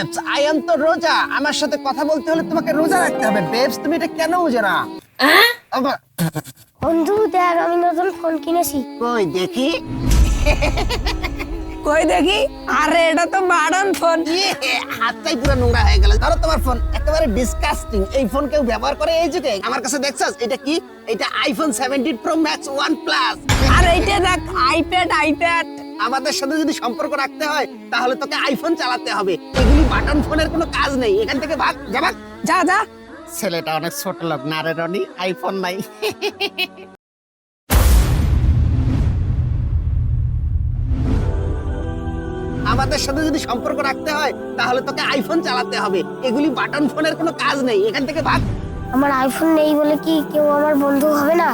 Babes, I am তো রোজা। আমার সাথে কথা বলতে হলে তোমাকে রোজা রাখতে হবে। বেবস, তুমি এটা কেন বুঝো না? বন্ধু দেখ, আমি নতুন ফোন কিনেছি। কই দেখি। কই দেখি। আরে এটা তো বাটন ফোন। হাতটাই পুরো নোংরা হয়ে গেল। ধরো তোমার ফোন, একেবারে ডিসকাস্টিং। এই ফোন কেউ ব্যবহার করে এই যুগে? আমার কাছে দেখছস এটা কি? এটা আইফোন 17 প্রো ম্যাক্স 1 প্লাস। আর এইটা দেখ, আইপ্যাড। আমাদের সাথে যদি সম্পর্ক রাখতে হয় তাহলে তোকে আইফোন চালাতে হবে। এগুলি বাটন ফোনের কোনো কাজ নেই। এখান থেকে ভাগ, যা ভাগ। যা। ছেলেটা অনেক ছোট লোক না রে রনি, আইফোন নাই। আমাদের সাথে যদি সম্পর্ক রাখতে হয় তাহলে তোকে আইফোন চালাতে হবে। এগুলি বাটন ফোনের কোনো কাজ নেই। এখান থেকে ভাগ। আমার আইফোন নেই বলে কি কেউ আমার বন্ধু হবে না?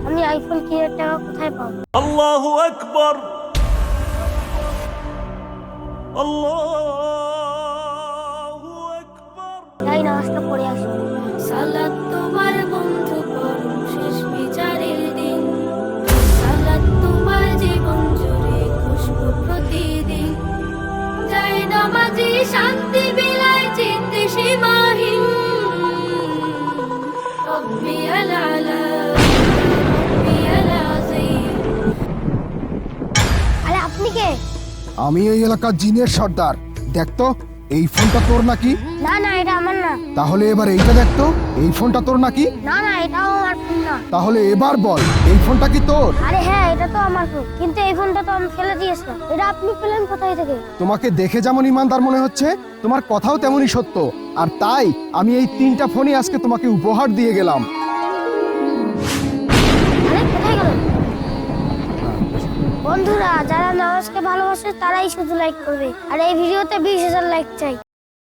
আমি আইফোন কেনার টাকা কোথায় পাবো? الله أكبر الله أكبر যাই নামাজটা পড়ে আসি। সালাত তোমার বন্ধু পরম শেষ বিচারের দিন, সালাত তোমার জীবন জুড়ে খুশবু প্রতিদিন, যায় নামাজি শান্তি বিলায় চিন্তে সীমাহীন, রব্বি আলা রব্বি আলাযীম। আরে আপনি কে? আমি এই এলাকার জিনের সর্দার। দেখতো এই ফোনটা তোর নাকি? না না, এটা আমার না। তাহলে এবার এইটা দেখতো, এই ফোনটা তোর নাকি? না না, এটাও আমার ফোন না। তাহলে এবার বল, এই ফোনটা কি তোর? আরে হ্যাঁ, এটা তো আমার ফোন, কিন্তু এই ফোনটা তো আমি ফেলে দিয়েছিলাম। এটা আপনি পেলেন কোথায় থেকে? তোমাকে দেখে যেমন ইমানদার মনে হচ্ছে, তোমার কথাও তেমনই সত্য। আর তাই আমি এই 3টা ফোনই আজকে তোমাকে উপহার দিয়ে গেলাম। আরে কোথায় গেল? বন্ধুরা, যারা নামাজকে ভালোবাসে তারাই শুধু লাইক করবে, আর এই ভিডিওতে 20,000 লাইক চাই।